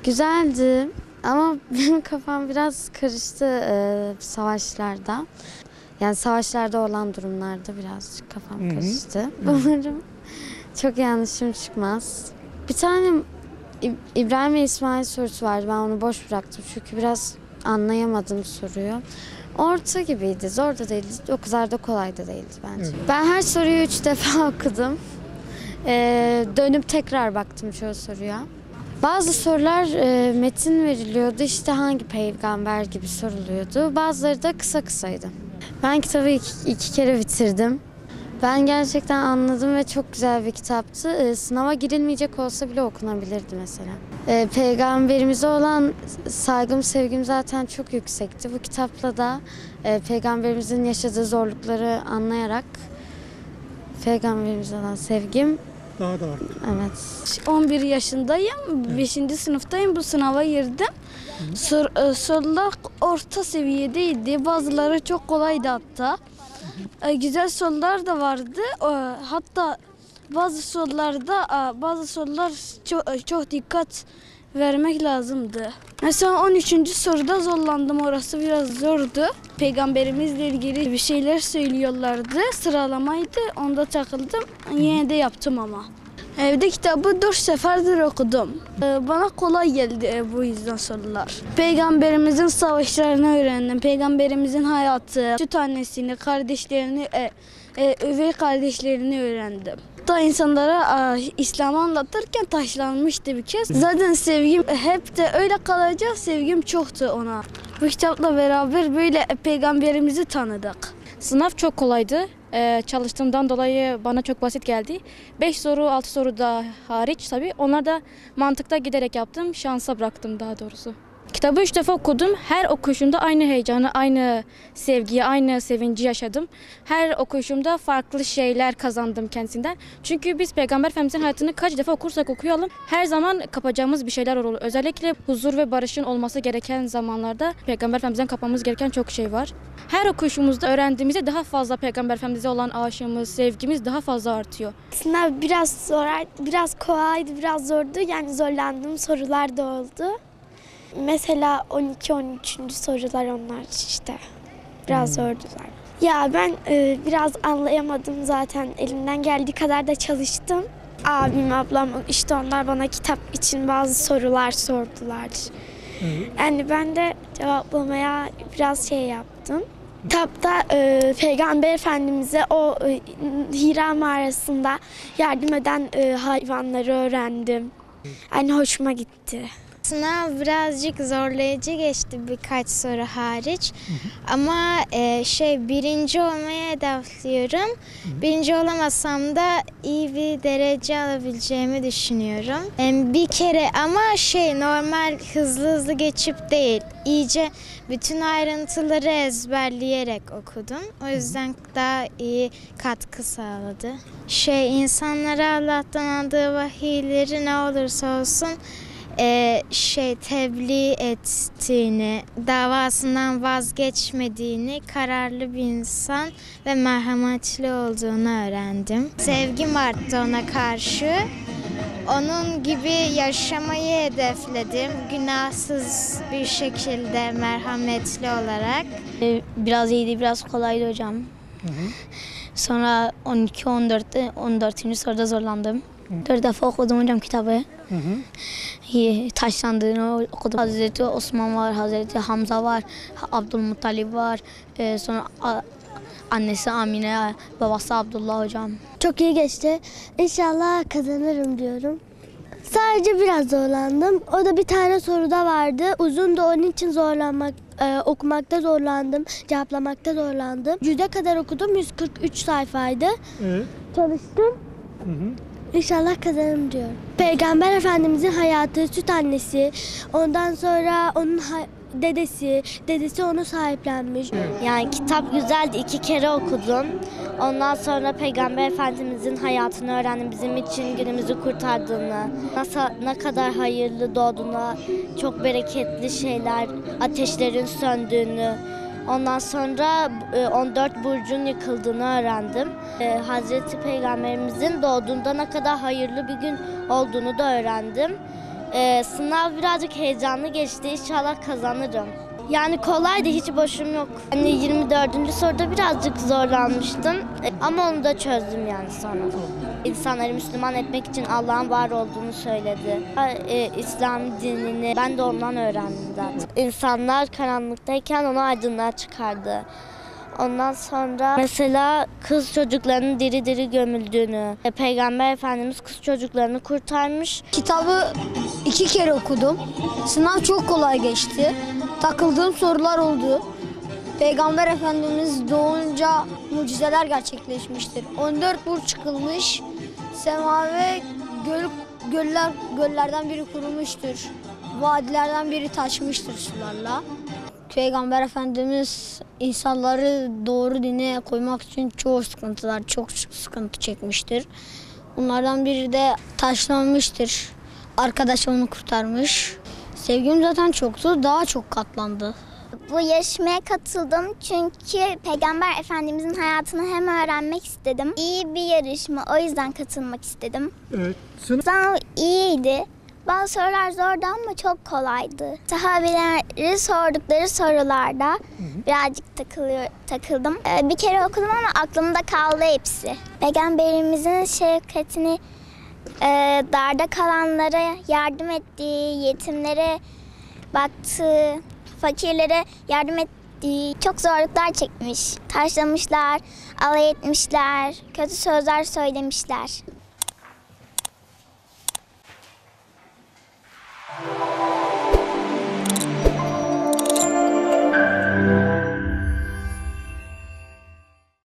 Güzeldi ama benim kafam biraz karıştı savaşlarda. Yani savaşlarda olan durumlarda birazcık kafam karıştı. Umarım çok yanlışım çıkmaz. Bir tane İbrahim ve İsmail sorusu vardı. Ben onu boş bıraktım çünkü biraz anlayamadım soruyu. Orta gibiydi. Zor da değildi. O kadar da kolay da değildi bence. Ben her soruyu 3 defa okudum. Dönüp tekrar baktım çoğu soruya. Bazı sorular metin veriliyordu. İşte hangi peygamber gibi soruluyordu. Bazıları da kısa kısaydı. Ben kitabı iki kere bitirdim. Ben gerçekten anladım ve çok güzel bir kitaptı. Sınava girilmeyecek olsa bile okunabilirdi mesela. Peygamberimize olan saygım, sevgim zaten çok yüksekti. Bu kitapla da peygamberimizin yaşadığı zorlukları anlayarak peygamberimize olan sevgim daha da arttı. evet. 11 yaşındayım, 5. sınıftayım. Bu sınava girdim. Sorular orta seviyedeydi. Bazıları çok kolaydı hatta. Güzel sorular da vardı. Hatta bazı sorular çok dikkat vermek lazımdı. Mesela 13. soruda zorlandım. Orası biraz zordu. Peygamberimizle ilgili bir şeyler söylüyorlardı. Sıralamaydı. Onda takıldım. Yine de yaptım ama. Evde kitabı 4 seferdir okudum. Bana kolay geldi bu yüzden sorular. Peygamberimizin savaşlarını öğrendim. Peygamberimizin hayatı, süt annesini, kardeşlerini, üvey kardeşlerini öğrendim. Hatta insanlara İslam'ı anlatırken taşlanmıştı bir kez. Zaten sevgim hep de öyle kalacak, sevgim çoktu ona. Bu kitapla beraber böyle peygamberimizi tanıdık. Sınav çok kolaydı. Çalıştığımdan dolayı bana çok basit geldi. 5 soru, 6 soru da hariç tabii. Onlar da mantıkta giderek yaptım. Şansa bıraktım daha doğrusu. Kitabı 3 defa okudum. Her okuyuşumda aynı heyecanı, aynı sevgiyi, aynı sevinci yaşadım. Her okuyuşumda farklı şeyler kazandım kendisinden. Çünkü biz Peygamber Efendimizin hayatını kaç defa okursak okuyalım her zaman kapacağımız bir şeyler olur. Özellikle huzur ve barışın olması gereken zamanlarda Peygamber Efendimizden kapmamız gereken çok şey var. Her okuyuşumuzda öğrendiğimizde daha fazla Peygamber Efendimiz'e olan aşığımız, sevgimiz daha fazla artıyor. Sınav biraz zor, biraz kolaydı, biraz zordu. Yani zorlandığım sorular da oldu. Mesela 12-13. sorular onlar işte. Biraz zordular. Ya ben biraz anlayamadım zaten. Elimden geldiği kadar da çalıştım. Abim, ablam işte onlar bana kitap için bazı sorular sordular. Yani ben de cevaplamaya biraz şey yaptım. Kitapta Peygamber Efendimiz'e o Hira mağarasında yardım eden hayvanları öğrendim. Yani hoşuma gitti. Sınav birazcık zorlayıcı geçti birkaç soru hariç. Ama birinci olmayı hedefliyorum. Birinci olamasam da iyi bir derece alabileceğimi düşünüyorum. Bir kere ama normal hızlı geçip değil. İyice bütün ayrıntıları ezberleyerek okudum. O yüzden daha iyi katkı sağladı. İnsanlara Allah'tan aldığı vahiyleri ne olursa olsun tebliğ ettiğini, davasından vazgeçmediğini, kararlı bir insan ve merhametli olduğunu öğrendim. Sevgim arttı ona karşı. Onun gibi yaşamayı hedefledim. Günahsız bir şekilde, merhametli olarak. Biraz iyiydi, biraz kolaydı hocam. Sonra 14. soruda zorlandım. 4 defa okudum hocam kitabı. Taşlandığını okudum. Hazreti Osman var, Hazreti Hamza var, Abdülmuttalib var. Sonra annesi Amine, babası Abdullah hocam. Çok iyi geçti. İnşallah kazanırım diyorum. Sadece biraz zorlandım. O da bir tane soruda vardı. Uzun da onun için okumakta zorlandım. Cevaplamakta zorlandım. 100'e kadar okudum. 143 sayfaydı. Evet. Çalıştım. İnşallah kazanırım diyorum. Peygamber Efendimizin hayatı, süt annesi, ondan sonra onun dedesi onu sahiplenmiş. Yani kitap güzeldi, 2 kere okudum. Ondan sonra Peygamber Efendimizin hayatını öğrendim. Bizim için günümüzü kurtardığını, ne kadar hayırlı doğduğunu, çok bereketli şeyler, ateşlerin söndüğünü. Ondan sonra 14 burcun yıkıldığını öğrendim. Hazreti Peygamberimizin doğduğunda ne kadar hayırlı bir gün olduğunu da öğrendim. Sınav birazcık heyecanlı geçti. İnşallah kazanırım. Yani kolaydı, hiç boşum yok. Hani 24. soruda birazcık zorlanmıştım ama onu da çözdüm yani sonra. İnsanları Müslüman etmek için Allah'ın var olduğunu söyledi. İslam dinini ben de ondan öğrendim zaten. İnsanlar karanlıktayken onu aydınlığa çıkardı. Ondan sonra mesela kız çocuklarının diri diri gömüldüğünü, Peygamber Efendimiz kız çocuklarını kurtarmış. Kitabı 2 kere okudum. Sınav çok kolay geçti. Takıldığım sorular oldu. Peygamber Efendimiz doğunca mucizeler gerçekleşmiştir. 14 burç çıkılmış. Sema ve göllerden biri kurumuştur. Vadilerden biri taşmıştır sularla. Peygamber Efendimiz insanları doğru dine koymak için çok sıkıntı çekmiştir. Bunlardan biri de taşlanmıştır. Arkadaş onu kurtarmış. Sevgim zaten çoktu, daha çok katlandı. Bu yarışmaya katıldım çünkü Peygamber Efendimizin hayatını hem öğrenmek istedim. İyi bir yarışma, o yüzden katılmak istedim. Evet. Sınav iyiydi. Bazı sorular zordu ama çok kolaydı. Sahabeleri sordukları sorularda birazcık takıldım. Bir kere okudum ama aklımda kaldı hepsi. Peygamberimizin şefkatini, darda kalanlara yardım ettiği, yetimlere baktığı, fakirlere yardım ettiği, çok zorluklar çekmiş. Taşlamışlar, alay etmişler, kötü sözler söylemişler.